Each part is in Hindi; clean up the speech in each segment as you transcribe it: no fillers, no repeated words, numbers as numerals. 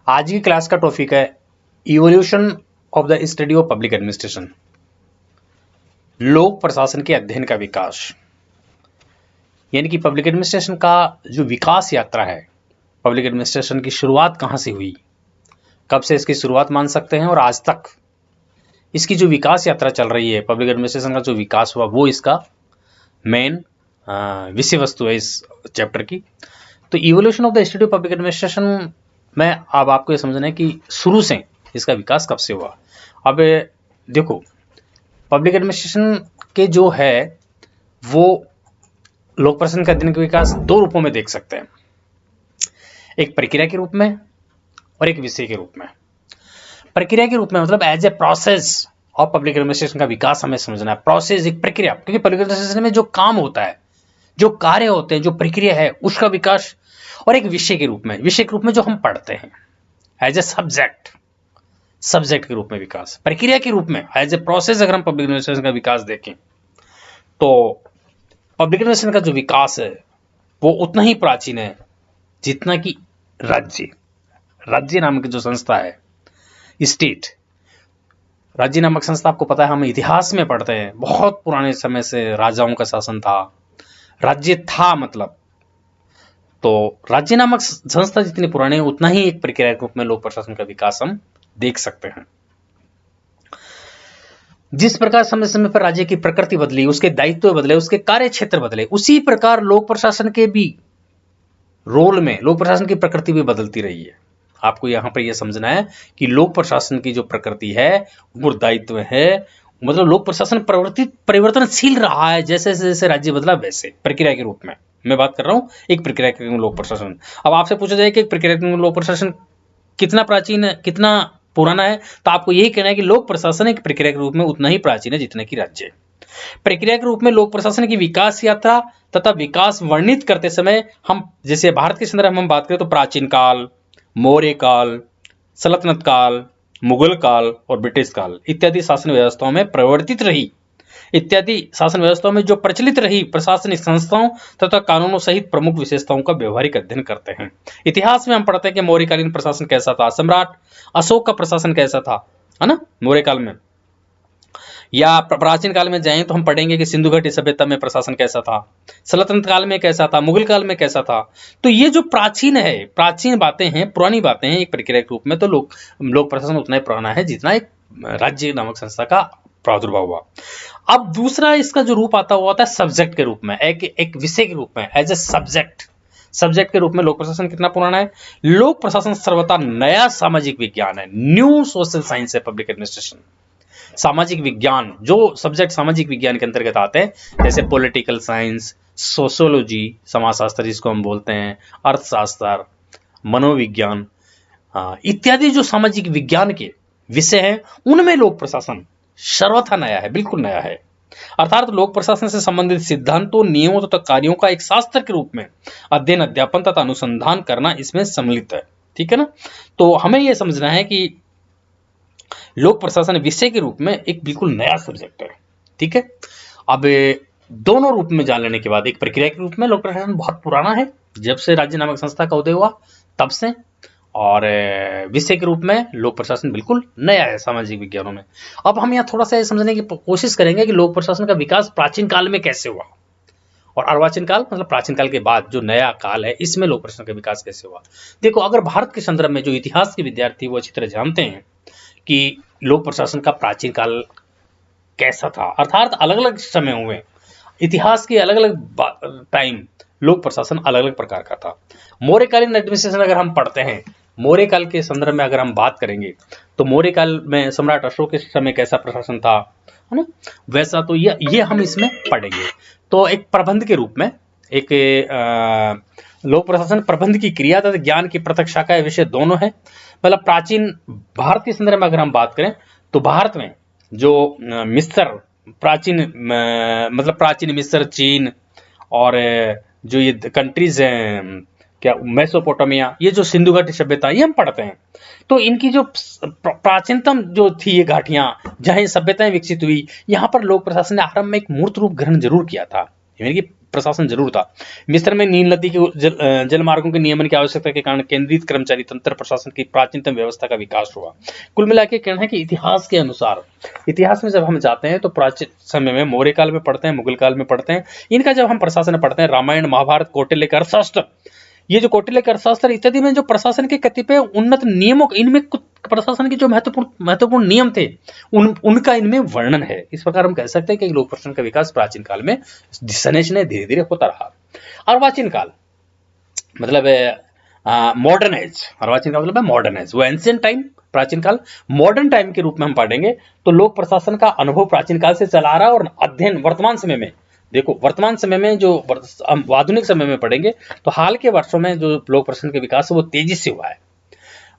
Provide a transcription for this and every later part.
आज की क्लास का टॉपिक है evolution of the study of public administration, लोक प्रशासन के अध्ययन का विकास। यानी कि पब्लिक एडमिनिस्ट्रेशन का जो विकास यात्रा है, पब्लिक एडमिनिस्ट्रेशन की शुरुआत कहाँ से हुई, कब से इसकी शुरुआत मान सकते हैं और आज तक इसकी जो विकास यात्रा चल रही है, पब्लिक एडमिनिस्ट्रेशन का जो विकास हुआ, वो इसका मेन विषय वस्तु है इस चैप्टर की। तो evolution of the study of public administration में अब आपको ये समझना है कि शुरू से इसका विकास कब से हुआ। अब देखो, पब्लिक एडमिनिस्ट्रेशन के जो है वो लोक प्रशासन का अध्ययन का विकास दो रूपों में देख सकते हैं, एक प्रक्रिया के रूप में और एक विषय के रूप में। प्रक्रिया के रूप में मतलब as a process of public administration का विकास हमें समझना है। प्रोसेस एक प्रक्रिया, क्योंकि पब्लिक एडमिनिस्ट्रेशन में जो काम होता है, जो कार्य होते हैं, जो प्रक्रिया है, उसका विकास। और एक विषय के रूप में जो हम पढ़ते हैं एज ए सब्जेक्ट के रूप में विकास। प्रक्रिया के रूप में एज ए प्रोसेस अगर हम पब्लिक एडमिनिस्ट्रेशन का विकास देखें तो पब्लिक एडमिनिस्ट्रेशन का जो विकास है वो उतना ही प्राचीन है जितना कि राज्य नामक जो संस्था है, स्टेट, राज्य नामक संस्था, आपको पता है हम इतिहास में पढ़ते हैं, बहुत पुराने समय से राजाओं का शासन था, राज्य था मतलब। तो राज्य नामक संस्था जितनी पुरानी है उतना ही एक प्रक्रिया के रूप में लोक प्रशासन का विकास हम देख सकते हैं। जिस प्रकार समय समय पर राज्य की प्रकृति बदली, उसके दायित्व बदले, उसके कार्य क्षेत्र बदले, उसी प्रकार लोक प्रशासन के भी रोल में लोक प्रशासन की प्रकृति भी बदलती रही है। आपको यहां पर यह समझना है कि लोक प्रशासन की जो प्रकृति है वो दायित्व है, मतलब लोक प्रशासन परिवर्तनशील रहा है, जैसे जैसे राज्य बदला वैसे। प्रक्रिया के रूप में मैं बात कर रहा हूं, एक प्रक्रिया के लोक प्रशासन। अब आपसे पूछा जाए कि एक प्रक्रिया के लोक प्रशासन कितना प्राचीन है, कितना पुराना है, तो आपको यही कहना है कि लोक प्रशासन एक प्रक्रिया के रूप में उतना ही प्राचीन है जितना कि राज्य। प्रक्रिया के रूप में लोक प्रशासन की विकास यात्रा तथा विकास वर्णित करते समय हम, जैसे भारत के संदर्भ में हम बात करें तो प्राचीन काल, मौर्य काल, सल्तनत काल, मुगल काल और ब्रिटिश काल इत्यादि शासन व्यवस्थाओं में परिवर्तित रही, इत्यादि शासन व्यवस्थाओं में जो प्रचलित रही प्रशासनिक संस्थाओं तथा कानूनों सहित प्रमुख विशेषताओं का व्यवहारिक अध्ययन करते हैं। इतिहास में हम पढ़ते हैं कि मौर्यकालीन प्रशासन कैसा था, सम्राट अशोक का प्रशासन कैसा था, है ना, मौर्य काल में। या प्राचीन काल में जाएं तो हम पढ़ेंगे कि सिंधु घाटी सभ्यता में प्रशासन कैसा था, सल्तनत काल में कैसा था, मुगल काल में कैसा था। तो ये जो प्राचीन है, प्राचीन बातें हैं, पुरानी बातें हैं एक प्रक्रिया के रूप में, तो लोक प्रशासन उतना ही पुराना है जितना एक राज्य नामक संस्था का प्रादुर्भाव हुआ। अब दूसरा इसका जो रूप आता है सब्जेक्ट के रूप में, एक विषय के रूप में, एज ए सब्जेक्ट के रूप में लोक प्रशासन कितना पुराना है। लोक प्रशासन सर्वथा नया सामाजिक विज्ञान है, न्यू सोशल साइंस है पब्लिक एडमिनिस्ट्रेशन। सामाजिक विज्ञान, जो सब्जेक्ट सामाजिक विज्ञान के अंतर्गत आते हैं, जैसे पॉलिटिकल साइंस, सोशियोलॉजी, समाजशास्त्र जिसको हम बोलते हैं, अर्थशास्त्र, मनोविज्ञान इत्यादि जो सामाजिक विज्ञान के विषय हैं, उनमें लोक प्रशासन सर्वथा नया है, बिल्कुल नया है। अर्थात लोक प्रशासन से संबंधित सिद्धांतों, नियमों तथा कार्यों का एक शास्त्र के रूप में अध्ययन, अध्यापन तथा अनुसंधान करना इसमें सम्मिलित है। ठीक है ना। तो हमें यह समझना है कि लोक प्रशासन विषय के रूप में एक बिल्कुल नया सब्जेक्ट है। ठीक है। अब दोनों रूप में जान लेने के बाद, एक प्रक्रिया के रूप में लोक प्रशासन बहुत पुराना है, जब से राज्य नामक संस्था का उदय हुआ तब से, और विषय के रूप में लोक प्रशासन बिल्कुल नया है सामाजिक विज्ञानों में। अब हम यहाँ थोड़ा सा समझने की कोशिश करेंगे कि लोक प्रशासन का विकास प्राचीन काल में कैसे हुआ, और अर्वाचीन काल मतलब प्राचीन काल के बाद जो नया काल है, इसमें लोक प्रशासन का विकास कैसे हुआ। देखो, अगर भारत के संदर्भ में जो इतिहास के विद्यार्थी वो अच्छी तरह जानते हैं कि लोक प्रशासन का प्राचीन काल कैसा था, अर्थात अलग अलग समय हुए, इतिहास के अलग अलग टाइम लोक प्रशासन अलग अलग प्रकार का था। मौर्यकालीन एडमिनिस्ट्रेशन अगर हम पढ़ते हैं, मौर्य काल के संदर्भ में अगर हम बात करेंगे तो मौर्य काल में सम्राट अशोक के समय कैसा प्रशासन था, है ना, वैसा तो ये हम इसमें पढ़ेंगे। तो एक प्रबंध के रूप में, एक लोक प्रशासन प्रबंध की क्रिया तथा ज्ञान की पृथक शाखा विषय दोनों है। मतलब प्राचीन भारत के संदर्भ में अगर हम बात करें तो भारत में जो मिस्र, प्राचीन मिस्र, चीन और जो ये कंट्रीज हैं, क्या मेसोपोटामिया, ये जो सिंधु घाटी सभ्यता, ये हम पढ़ते हैं। तो इनकी जो प्राचीनतम जो थी ये घाटियां जहां ये सभ्यताएं विकसित हुई, यहाँ पर लोक प्रशासन ने आरंभ में एक मूर्त रूप ग्रहण जरूर किया था, यानी कि प्रशासन जरूर था। मिस्र में नील नदी के जल मार्गों के नियमन की आवश्यकता के कारण केंद्रित कर्मचारी तंत्र प्रशासन की प्राचीनतम व्यवस्था का विकास हुआ। कुल मिलाकर कहना है कि इतिहास के अनुसार, इतिहास में जब हम जाते हैं तो प्राचीन समय में मौर्य काल में पढ़ते हैं, मुगल काल में पढ़ते हैं, इनका जब हम प्रशासन पढ़ते हैं, रामायण महाभारत कौटिल्य का अर्थशास्त्र, ये जो कौटिल्य का अर्थशास्त्र इत्यादि में जो प्रशासन के कतिपय उन्नत नियमों, इनमें कुछ प्रशासन के जो महत्वपूर्ण नियम थे उनका इनमें वर्णन है। इस प्रकार हम कह सकते हैं कि लोक प्रशासन का विकास प्राचीन काल में सनेचने धीरे धीरे होता रहा। अर्वाचीन काल मतलब मॉडर्न एज, अर्वाचीन का मतलब है मॉडर्न एज, वो एंशिएंट टाइम, प्राचीन काल। मॉडर्न टाइम के रूप में हम पढ़ेंगे तो लोक प्रशासन का अनुभव प्राचीन काल से चला आ रहा है और अध्ययन वर्तमान समय में, देखो वर्तमान समय में जो हम आधुनिक समय में पढ़ेंगे तो हाल के वर्षों में जो लोक प्रशासन के विकास है वो तेजी से हुआ है।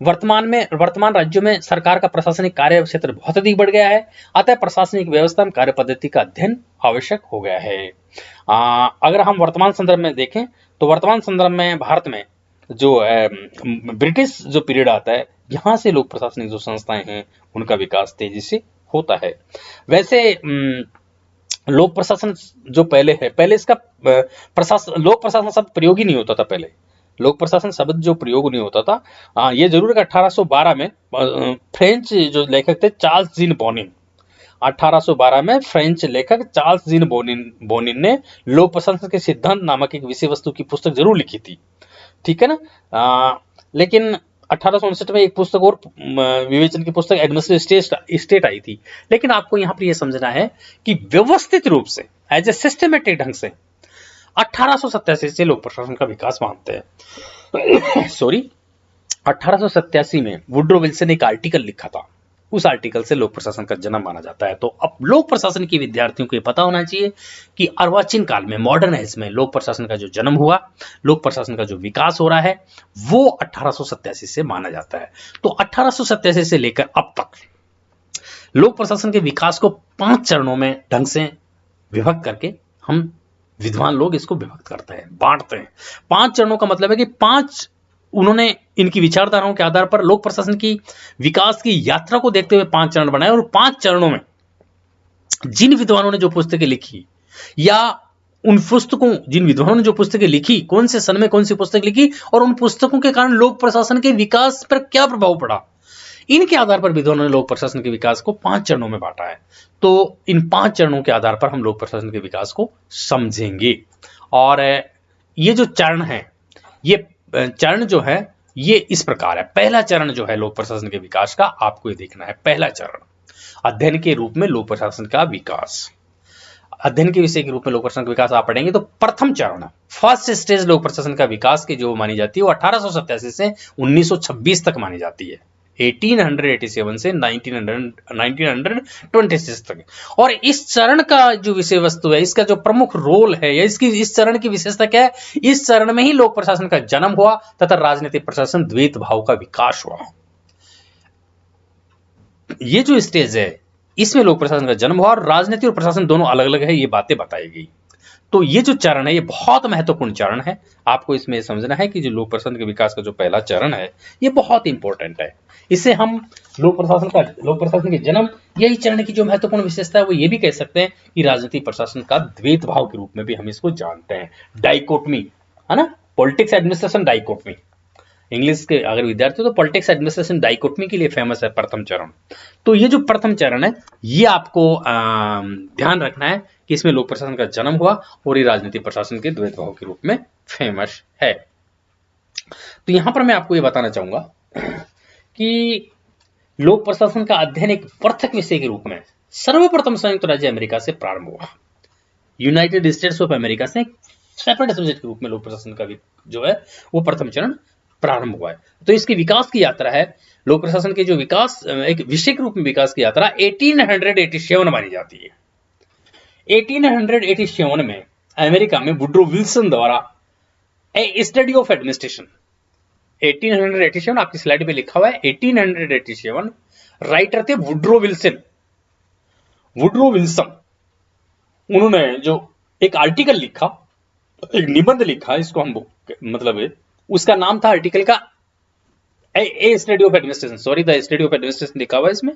वर्तमान राज्यों में सरकार का प्रशासनिक कार्य क्षेत्र बहुत अधिक बढ़ गया है, अतः प्रशासनिक व्यवस्था में कार्य पद्धति का अध्ययन आवश्यक हो गया है। अगर हम वर्तमान संदर्भ में देखें तो वर्तमान संदर्भ में भारत में जो ब्रिटिश जो पीरियड आता है, यहाँ से लोक प्रशासनिक जो संस्थाएं हैं उनका विकास तेजी से होता है। वैसे लोक प्रशासन जो पहले है, पहले इसका प्रशासन, लोक प्रशासन शब्द प्रयोग ही नहीं होता था पहले, लोक प्रशासन शब्द जो प्रयोग नहीं होता था। ये जरूर है 1812 में फ्रेंच जो लेखक थे चार्ल्स जीन बोनिन, 1812 में फ्रेंच लेखक चार्ल्स जीन बोनिन ने लोक प्रशासन के सिद्धांत नामक एक विषय वस्तु की पुस्तक जरूर लिखी थी, ठीक है ना। लेकिन 1859 में एक पुस्तक और विवेचन की पुस्तक एडमिनिस्ट्रेटिव स्टेट आई थी। लेकिन आपको यहाँ पर यह समझना है कि व्यवस्थित रूप से एज ए सिस्टमेटिक ढंग से 1887 से लोक प्रशासन का विकास मानते हैं। सॉरी, 1887 में वुड्रो विल्सन ने एक आर्टिकल लिखा था, उस आर्टिकल से लोक प्रशासन का जन्म माना जाता है। तो अब लोक प्रशासन के विद्यार्थियों को यह पता होना चाहिए कि अर्वाचीन काल में, मॉडर्न एज में लोक प्रशासन का जो जन्म हुआ, लोक प्रशासन का जो विकास हो रहा है वो 1887 से माना जाता है। तो 1887 से लेकर अब तक लोक प्रशासन के विकास को 5 चरणों में ढंग से विभक्त करके हम विद्वान लोग इसको विभक्त करते हैं, बांटते हैं। 5 चरणों का मतलब है कि 5 उन्होंने इनकी विचारधाराओं के आधार पर लोक प्रशासन की विकास की यात्रा को देखते हुए 5 चरण बनाए, और 5 चरणों में जिन विद्वानों ने जो पुस्तकें लिखी, या उन पुस्तकों, जिन विद्वानों ने जो पुस्तकें लिखी, कौन से सन में कौन सी पुस्तक लिखी, और उन पुस्तकों के कारण लोक प्रशासन के विकास पर क्या प्रभाव पड़ा, इनके आधार पर विद्वानों ने लोक प्रशासन के विकास को 5 चरणों में बांटा है। तो इन 5 चरणों के आधार पर हम लोक प्रशासन के विकास को समझेंगे। और ये जो चरण है, ये चरण जो है ये इस प्रकार है। पहला चरण जो है लोक प्रशासन के विकास का, आपको ये देखना है। पहला चरण अध्ययन के रूप में लोक प्रशासन का विकास, अध्ययन के विषय के रूप में लोक प्रशासन का विकास आप पढ़ेंगे तो प्रथम चरण, फर्स्ट स्टेज लोक प्रशासन का विकास की जो मानी जाती है वो 1887 से 1926 तक मानी जाती है, 1887 से 1926 तक। और इस चरण का जो विषय वस्तु है, इसका जो प्रमुख रोल है, या इसकी इस चरण की विशेषता क्या है, इस चरण में ही लोक प्रशासन का जन्म हुआ तथा राजनीतिक प्रशासन द्वैत भाव का विकास हुआ। ये जो स्टेज है इसमें लोक प्रशासन का जन्म हुआ और राजनीति और प्रशासन दोनों अलग अलग है, ये बातें बताई गई। तो ये जो चरण है ये बहुत महत्वपूर्ण चरण है। आपको इसमें समझना है कि जो लोक प्रशासन के विकास का जो पहला चरण है ये बहुत इंपॉर्टेंट है। इसे हम लोक प्रशासन के जन्म, यही चरण की जो महत्वपूर्ण विशेषता है वो ये भी कह सकते हैं कि राजनीतिक प्रशासन का द्वैत भाव के रूप में भी हम इसको जानते हैं, डाइकोटमी, है ना, पॉलिटिक्स एडमिनिस्ट्रेशन डाइकोटमी। इंग्लिश के अगर विद्यार्थी तो पॉलिटिक्स एडमिनिस्ट्रेशन डाइकोटमी के लिए फेमस है प्रथम चरण। तो ये जो प्रथम चरण है ये आपको ध्यान रखना है कि इसमें लोक प्रशासन का जन्म हुआ और ये राजनीतिक प्रशासन के द्वैत भाव के रूप में फेमस है। तो यहां पर मैं आपको ये बताना चाहूंगा कि लोक प्रशासन का अध्ययन एक पृथक विषय के रूप में सर्वप्रथम संयुक्त राज्य अमेरिका से प्रारंभ हुआ। यूनाइटेड स्टेट्स ऑफ अमेरिका से सेपरेट सब्जेक्ट के रूप में लोक प्रशासन का जो है वो प्रथम चरण प्रारंभ हुआ है। तो इसकी विकास की यात्रा है, लोक प्रशासन के जो विकास, एक विषय के रूप में विकास की यात्रा 1887 मानी जाती है। 1887 में अमेरिका में वुड्रो विल्सन द्वारा ए स्टडी ऑफ एडमिनिस्ट्रेशन, 1887 आपकी स्लाइड पे लिखा हुआ है 1887, राइटर थे वुड्रो विल्सन। उन्होंने जो एक आर्टिकल लिखा, एक निबंध लिखा, इसको हम मतलब उसका नाम था आर्टिकल का a study of administration, sorry the study of administration लिखा हुआ है इसमें,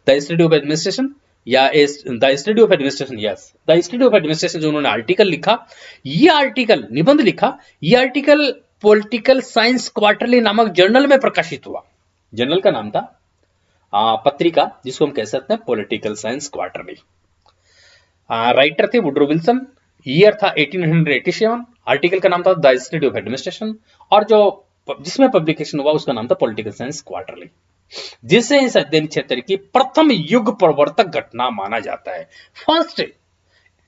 द स्टडी ऑफ एडमिनिस्ट्रेशन। या the study of administration, yes the study of administration, जो उन्होंने आर्टिकल लिखा, ये आर्टिकल निबंध लिखा, ये आर्टिकल पॉलिटिकल साइंस क्वार्टरली नामक जर्नल में प्रकाशित हुआ। जर्नल का नाम था, पत्रिका जिसको हम कह सकते हैं पॉलिटिकल साइंस क्वार्टरली। राइटर थे वुड्रो विल्सन, ईयर था 1887, आर्टिकल का नाम था द स्टडी ऑफ एडमिनिस्ट्रेशन, और जो जिसमें पब्लिकेशन हुआ उसका नाम था पॉलिटिकल साइंस क्वार्टरली, जिसे इस अध्ययन क्षेत्र की प्रथम युग प्रवर्तक घटना माना जाता है। फर्स्ट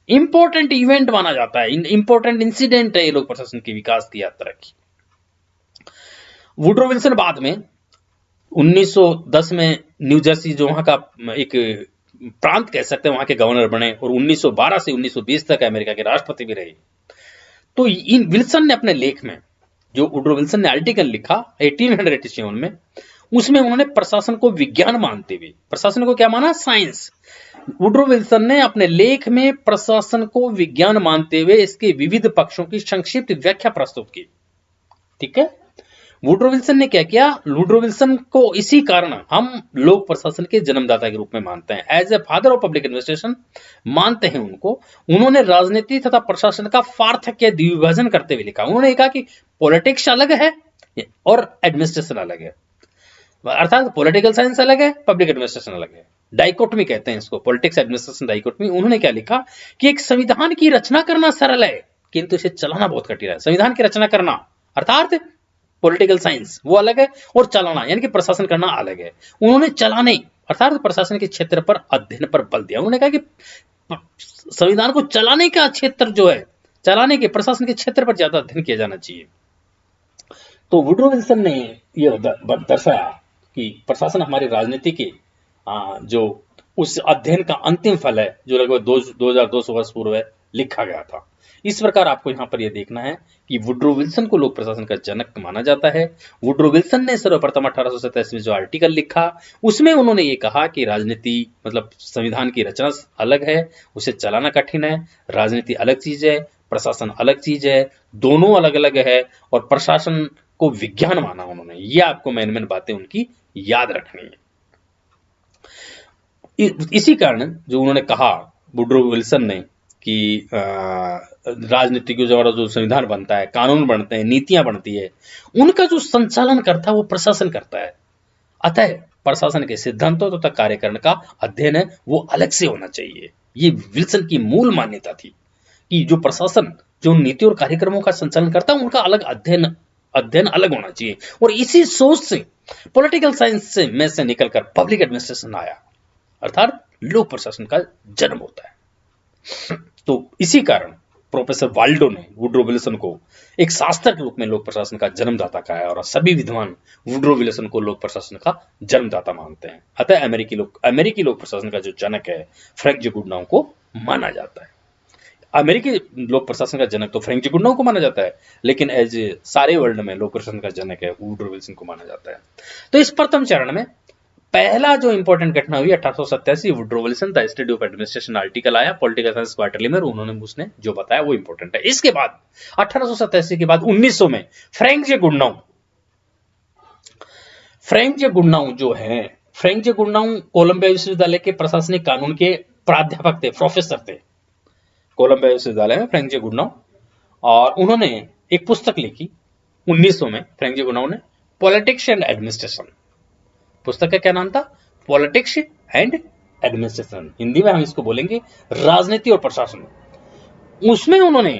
इंपॉर्टेंट इवेंट माना जाता है, इंपॉर्टेंट इंसिडेंट है ये लोक प्रशासन की विकास की यात्रा की। वुड्रो विल्सन बाद में 1910 में न्यू जर्सी, जो वहां का एक प्रांत कह सकते हैं, वहां के गवर्नर बने, और 1912 से 1920 तक अमेरिका के राष्ट्रपति भी रहे। तो इन विल्सन ने अपने लेख में, जो वुड्रो विल्सन ने आर्टिकल लिखा 1887 में, उसमें उन्होंने प्रशासन को विज्ञान मानते हुए, प्रशासन को क्या माना, साइंस। वुड्रो विल्सन ने अपने लेख में प्रशासन को विज्ञान मानते हुए इसके विविध पक्षों की संक्षिप्त व्याख्या प्रस्तुत की। ठीक है, वुड्रो विल्सन ने क्या किया, वुड्रो विल्सन को इसी कारण हम लोक प्रशासन के जन्मदाता के रूप में मानते हैं, as a father of public administration मानते हैं उनको। उन्होंने राजनीति तथा प्रशासन का पार्थक्य द्विभाजन करते हुए लिखा। उन्होंने कहा कि पॉलिटिक्स अलग है और एडमिनिस्ट्रेशन अलग है, अर्थात पॉलिटिकल साइंस अलग है, पब्लिक एडमिनिस्ट्रेशन अलग है। डाइकोटमी कहते हैं इसको, पॉलिटिक्स एडमिनिस्ट्रेशन डाइकोटमी। उन्होंने क्या लिखा कि एक संविधान की रचना करना सरल है किंतु इसे चलाना बहुत कठिन है। संविधान की रचना करना अर्थात पॉलिटिकल साइंस वो अलग है, और चलाना यानी कि प्रशासन करना अलग है। उन्होंने चलाने अर्थात प्रशासन के क्षेत्र पर अध्ययन पर बल दिया। उन्होंने कहा कि संविधान को चलाने का क्षेत्र जो है, चलाने के प्रशासन के क्षेत्र पर ज्यादा अध्ययन किया जाना चाहिए। तो वुड्रो विल्सन ने यह दर्शाया कि प्रशासन हमारी राजनीति के जो उस अध्ययन का अंतिम फल है, जो लगभग 2200 वर्ष पूर्व लिखा गया था। इस प्रकार आपको यहाँ पर यह देखना है कि वुड्रो विल्सन को लोक प्रशासन का जनक माना जाता है। वुड्रो विल्सन ने सर्वप्रथम 1827 में जो आर्टिकल लिखा, उसमें उन्होंने ये कहा कि राजनीति मतलब संविधान की रचना अलग है, उसे चलाना कठिन है, राजनीति अलग चीज है, प्रशासन अलग चीज है, दोनों अलग अलग है, और प्रशासन को विज्ञान माना उन्होंने। ये आपको मेन बातें उनकी याद रखनी है। इसी कारण जो उन्होंने कहा वुड्रो विल्सन ने कि राजनीति के द्वारा जो संविधान बनता है, कानून बनते हैं, नीतियां बनती है, उनका जो संचालन करता है वो प्रशासन करता है। अतः प्रशासन के सिद्धांतों तथा कार्यकरण का अध्ययन है वो अलग से होना चाहिए। ये विल्सन की मूल मान्यता थी कि जो प्रशासन जो नीति और कार्यक्रमों का संचालन करता है उनका अलग अध्ययन अलग होना चाहिए। और इसी सोच से पॉलिटिकल साइंस में से निकलकर पब्लिक एडमिनिस्ट्रेशन आया, अर्थात लोक प्रशासन का जन्म होता है। तो इसी कारण प्रोफेसर वाल्डो ने वुड्रो विल्सन को एक शास्त्र के रूप में लोक प्रशासन का जन्मदाता कहा है, और सभी विद्वान वुड्रो विल्सन को लोक प्रशासन का जन्मदाता मानते हैं। अतः अमेरिकी लोक प्रशासन का जो जनक है फ्रैंक जे गुडनाउ को माना जाता है। अमेरिकी लोक प्रशासन का जनक तो फ्रैंक जे गुडनाउ को माना जाता है, लेकिन एज सारे वर्ल्ड में लोक प्रशासन का जनक है वुड्रो विल्सन को माना जाता है। तो इस प्रथम चरण में पहला जो इंपॉर्टेंट घटना हुई 1887, Woodrow Wilson the study of administration article आया पॉलिटिकल साइंस क्वार्टरली में, उन्होंने उसने जो बताया वो इंपॉर्टेंट है। इसके बाद 1887 के बाद 1900 में फ्रैंक जे गुडनाउ कोलंबिया विश्वविद्यालय के प्रशासनिक कानून के प्राध्यापक थे, प्रोफेसर थे कोलंबिया विश्वविद्यालय में फ्रैंक जे गुडनाउ, और उन्होंने एक पुस्तक लिखी 1900 में। फ्रैंक जे गुडनाउ ने पॉलिटिक्स एंड एडमिनिस्ट्रेशन, पुस्तक का क्या नाम था, पॉलिटिक्स एंड एडमिनिस्ट्रेशन, हिंदी में हम इसको बोलेंगे राजनीति और प्रशासन। उसमें उन्होंने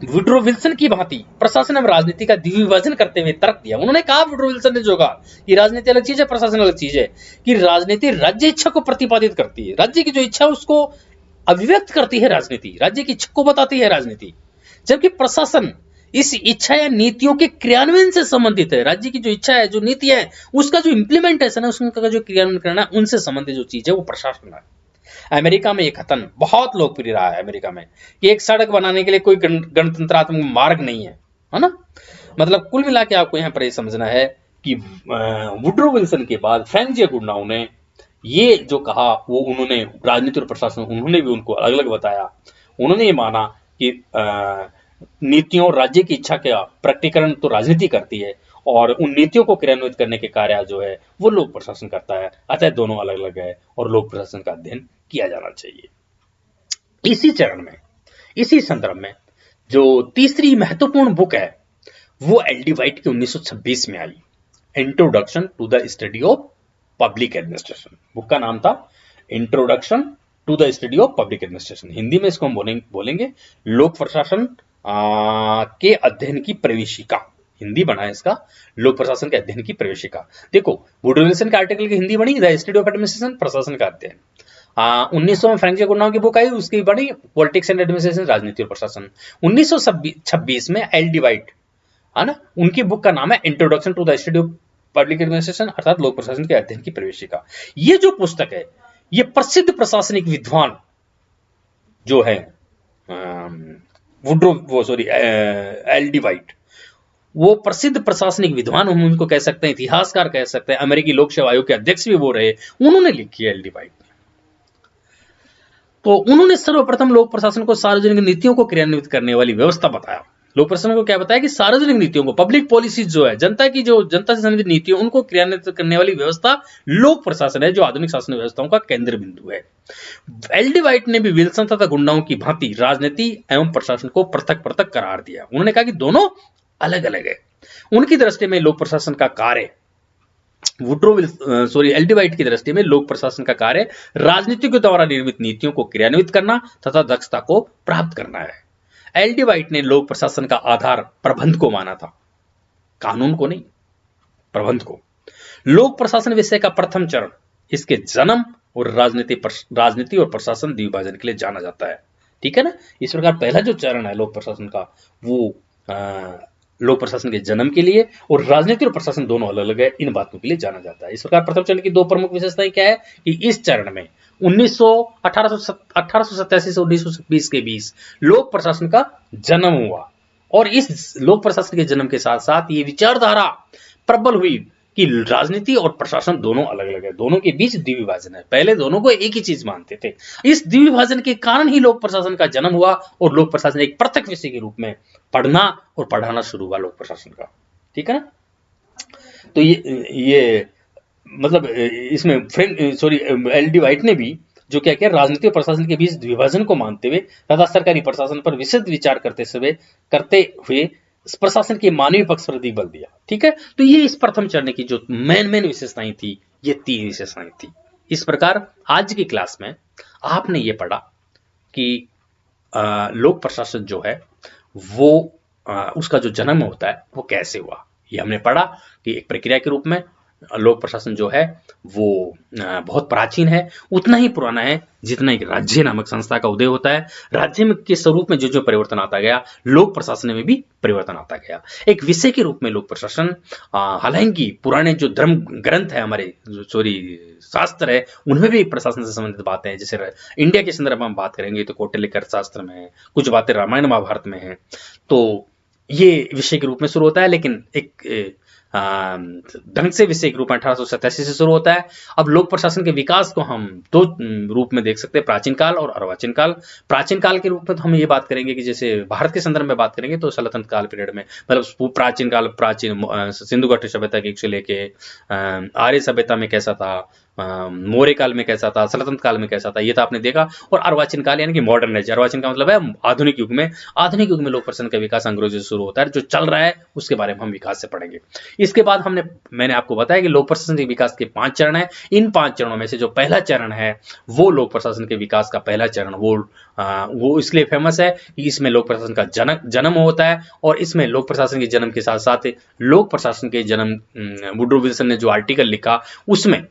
वुड्रो विल्सन की भांति प्रशासन एवं राजनीति का द्विभाजन करते हुए तर्क दिया। उन्होंने कहा, वुड्रो विल्सन ने जो कहा कि राजनीति अलग चीज है, प्रशासन अलग चीज है, कि राजनीति राज्य इच्छा को प्रतिपादित करती है, राज्य की जो इच्छा उसको अभिव्यक्त करती है राजनीति, राज्य की इच्छा को बताती है राजनीति, जबकि प्रशासन इस इच्छा या नीतियों के क्रियान्वयन से संबंधित है। राज्य की जो इच्छा है, जो नीति है, उसका जो इंप्लीमेंटेशन है, उसका जो क्रियान्वयन करना है, उनसे संबंधित जो चीज है वो प्रशासन है। अमेरिका में एक कथन बहुत लोकप्रिय रहा है अमेरिका में कि एक सड़क बनाने के लिए कोई गणतंत्रात्मक मार्ग नहीं है ना। मतलब कुल मिला के आपको यहाँ पर यह समझना है कि वुड्रो विल्सन के बाद फ्रैंक जे गुडनाउ ने ये जो कहा वो उन्होंने राजनीति और प्रशासन उन्होंने भी उनको अलग अलग बताया। उन्होंने ये माना कि नीतियों और राज्य की इच्छा का प्रकटीकरण तो राजनीति करती है, और उन नीतियों को क्रियान्वित करने के कार्य जो है वो लोक प्रशासन करता है। अतः दोनों अलग अलग है और लोक प्रशासन का अध्ययन किया जाना चाहिए। इसी चरण में, इसी संदर्भ में जो तीसरी महत्वपूर्ण बुक है वो एल.डी. वाइट की 1926 में आई, introduction to the study of public administration. Book का नाम था introduction to the study of public administration. Hindi में इसको हम बोलेंगे लोक प्रशासन के अध्ययन की प्रवेशिका। हिंदी बना है इसका, लोक प्रशासन के अध्ययन की प्रवेशिका। देखो वुडरो विल्सन के आर्टिकल की हिंदी बनी द स्टडी ऑफ एडमिनिस्ट्रेशन, प्रशासन का अध्ययन। 1900 में फ्रैंक जे गुडनाउ की बुक आई, उसकी बनी पॉलिटिक्स एंड एडमिनिस्ट्रेशन, राजनीति और प्रशासन। 1926 में एल.डी. वाइट, है ना, उनकी बुक का नाम है introduction to the study of public administration, अर्थात लोक प्रशासन के अध्ययन की प्रवेशिका। ये जो पुस्तक है ये प्रसिद्ध प्रशासनिक विद्वान जो है एल.डी. वाइट, वो प्रसिद्ध प्रशासनिक विद्वान, हम उनको कह सकते हैं, इतिहासकार कह सकते हैं, अमेरिकी लोक सेवा आयोग के अध्यक्ष भी वो रहे, उन्होंने लिखी है एल.डी. वाइट ने। तो उन्होंने सर्वप्रथम लोक प्रशासन को सार्वजनिक नीतियों को क्रियान्वित करने वाली व्यवस्था बताया। लोक प्रशासन को क्या बताया कि सार्वजनिक नीतियों को, पब्लिक पॉलिसीज जो है, जनता से संबंधित नीतियों, उनको क्रियान्वित करने वाली व्यवस्था लोक प्रशासन है, जो आधुनिक शासन व्यवस्थाओं का केंद्र बिंदु है। एल.डी. वाइट ने भी विल्सन तथा गुंडाओं की भांति राजनीति एवं प्रशासन को पृथक पृथक करार दिया। उन्होंने कहा कि दोनों अलग अलग है। उनकी दृष्टि में लोक प्रशासन का कार्य, एल.डी. वाइट की दृष्टि में लोक प्रशासन का कार्य राजनीति के द्वारा निर्मित नीतियों को क्रियान्वित करना तथा दक्षता को प्राप्त करना है। एल.डी. वाइट ने लोक प्रशासन का आधार प्रबंध को माना था, कानून को नहीं, प्रबंध को। लोक प्रशासन विषय का प्रथम चरण इसके जन्म और राजनीति और प्रशासन द्विभाजन के लिए जाना जाता है। ठीक है ना। इस प्रकार पहला जो चरण है लोक प्रशासन का, वो लोक प्रशासन के जन्म के लिए और राजनीति और प्रशासन दोनों अलग अलग है, इन बातों के लिए जाना जाता है। इस प्रकार प्रथम चरण की दो प्रमुख विशेषताएं क्या है कि इस चरण में 1887 से 1920 के बीच लोक प्रशासन का जन्म हुआ और इस लोक प्रशासन के जन्म के साथ साथ ये विचारधारा प्रबल हुई कि राजनीति और प्रशासन दोनों अलग अलग है, दोनों के बीच द्विविभाजन है। पहले दोनों को एक ही चीज मानते थे। इस द्विविभाजन के कारण ही लोक प्रशासन का जन्म हुआ और लोक प्रशासन एक पृथक विषय के रूप में पढ़ना और पढ़ाना शुरू हुआ लोक प्रशासन का। ठीक है ना। तो ये मतलब इसमें एल.डी. वाइट ने भी जो क्या किया, राजनीति और प्रशासन के बीच द्विभाजन को मानते हुए तथा सरकारी प्रशासन पर विशद विचार करते हुए प्रशासन के मानवीय पक्ष पर अधिक बल दिया। ठीक है। तो ये इस प्रथम चरण की जो मेन विशेषताएं थी, ये 3 विशेषताएं थी। इस प्रकार आज की क्लास में आपने ये पढ़ा कि लोक प्रशासन जो है वो उसका जो जन्म होता है वो कैसे हुआ। ये हमने पढ़ा कि एक प्रक्रिया के रूप में लोक प्रशासन जो है वो बहुत प्राचीन है, उतना ही पुराना है जितना एक राज्य नामक संस्था का उदय होता है। राज्य में के स्वरूप में जो जो परिवर्तन आता गया, लोक प्रशासन में भी परिवर्तन आता गया। एक विषय के रूप में लोक प्रशासन, हालांकि पुराने जो धर्म ग्रंथ है हमारे, शास्त्र है, उनमें भी प्रशासन से संबंधित बातें हैं। जैसे इंडिया के संदर्भ में हम बात करेंगे तो कौटिल्य अर्थशास्त्र में है, कुछ बातें रामायण महाभारत में है। तो ये विषय के रूप में शुरू होता है, लेकिन एक ढंग से विषय के रूप में 1887 से शुरू होता है। अब लोक प्रशासन के विकास को हम 2 रूप में देख सकते हैं, प्राचीन काल और अर्वाचीन काल। प्राचीन काल के रूप में तो हम ये बात करेंगे कि जैसे भारत के संदर्भ में बात करेंगे तो सल्तनत काल पीरियड में, मतलब प्राचीन काल, सिंधु घाटी सभ्यता के लेके आर्य सभ्यता में कैसा था, मौर्य काल में कैसा था, सल्तनत काल में कैसा था, ये तो आपने देखा। और अर्वाचीन काल यानी कि मॉडर्न एज, अर्वाचीन का मतलब है आधुनिक युग में। आधुनिक युग में लोक प्रशासन का विकास अंग्रेजों से शुरू होता है, जो चल रहा है उसके बारे में हम विकास से पढ़ेंगे। इसके बाद मैंने आपको बताया कि लोक प्रशासन के विकास के 5 चरण है। इन 5 चरणों में से जो पहला चरण है वो लोक प्रशासन के विकास का पहला चरण, वो इसलिए फेमस है कि इसमें लोक प्रशासन का जन्म होता है और इसमें लोक प्रशासन के जन्म के साथ साथ लोक प्रशासन के जन्म, वुडरो विल्सन ने जो आर्टिकल लिखा उसमें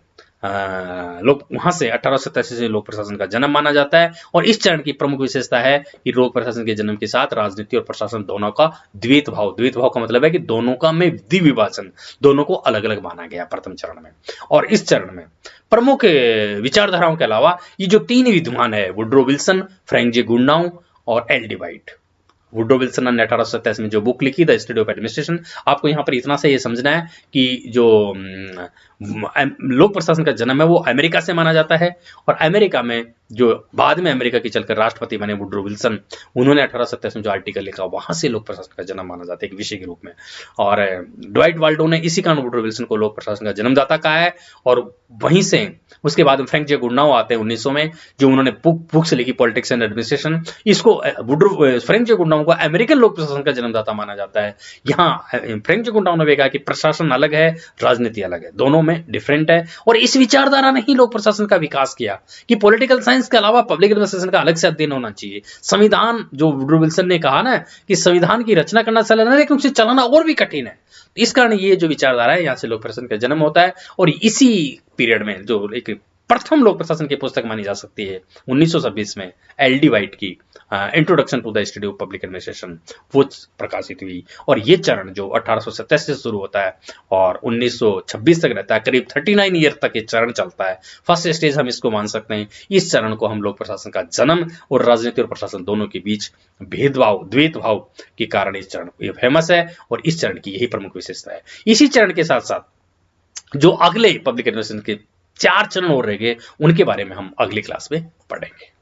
वहां से 1887 से लोक प्रशासन का जन्म माना जाता है। और इस चरण की प्रमुख विशेषता है कि लोक प्रशासन के जन्म के साथ राजनीति और प्रशासन दोनों का द्वैत भाव का मतलब है कि दोनों का में द्विविभाजन, दोनों को अलग अलग माना गया प्रथम चरण में। और इस चरण में प्रमुख विचारधाराओं के अलावा ये जो 3 विद्वान है, वुडरो विल्सन, फ्रैंक जे गुडनाउ और एल.डी. वाइट। वुडरो विल्सन ने 1887 में जो बुक लिखी द स्टडी ऑफ एडमिनिस्ट्रेशन, आपको यहाँ पर इतना से ये समझना है कि जो लोक प्रशासन का जन्म है वो अमेरिका से माना जाता है और अमेरिका में जो बाद में अमेरिका की चलकर राष्ट्रपति बने वुडरो विल्सन, उन्होंने 1827 में जो आर्टिकल लिखा, वहां से लोक प्रशासन का जन्म माना जाता है एक विषय के रूप में। और ड्वाइट वाल्डो ने इसी कारण वुडरो विल्सन को लोक प्रशासन का जन्मदाता कहा है। और वहीं से उसके बाद फ्रैंक जे गुडनाउ आते हैं 1900 में, जो उन्होंने बुक्स लिखी पॉलिटिक्स एंड एडमिनिस्ट्रेशन। इसको फ्रैंक जे गुडनाउ को अमेरिकन लोक प्रशासन का जन्मदाता माना जाता है। यहाँ फ्रैंक जे गुडनाउ ने भी कहा कि प्रशासन अलग है, राजनीति अलग है, दोनों में डिफरेंट है। और इस विचारधारा ने ही लोक प्रशासन का विकास किया कि पॉलिटिकल साइंस के अलावा पब्लिक एडमिनिस्ट्रेशन का अलग से अध्ययन होना चाहिए। संविधान, जो वुडरो विल्सन ने कहा ना कि संविधान की रचना करना सरल है, लेकिन उसे चलाना और भी कठिन है। इस कारण ये जो विचारधारा है, यहाँ से लोक प्रशासन का जन्म होता है। और इसी पीरियड में जो एक प्रथम लोक प्रशासन की पुस्तक मानी जा सकती है 1926 में एल डी वाइट की introduction to the study of public administration, वो प्रकाशित हुई। और ये चरण जो 1827 से शुरू होता है और 1926 तक रहता है, करीब 39 ईयर तक ये चरण चलता है। फर्स्ट स्टेज हम इसको मान सकते हैं। इस चरण को हम लोक प्रशासन का जन्म और राजनीति और प्रशासन दोनों के बीच भेदभाव, द्वैत भाव के कारण इस चरण ये फेमस है। और इस चरण की यही प्रमुख विशेषता है। इसी चरण के साथ साथ जो अगले पब्लिक एडमिनिस्ट्रेशन के 4 चरण और रह गए, उनके बारे में हम अगली क्लास में पढ़ेंगे।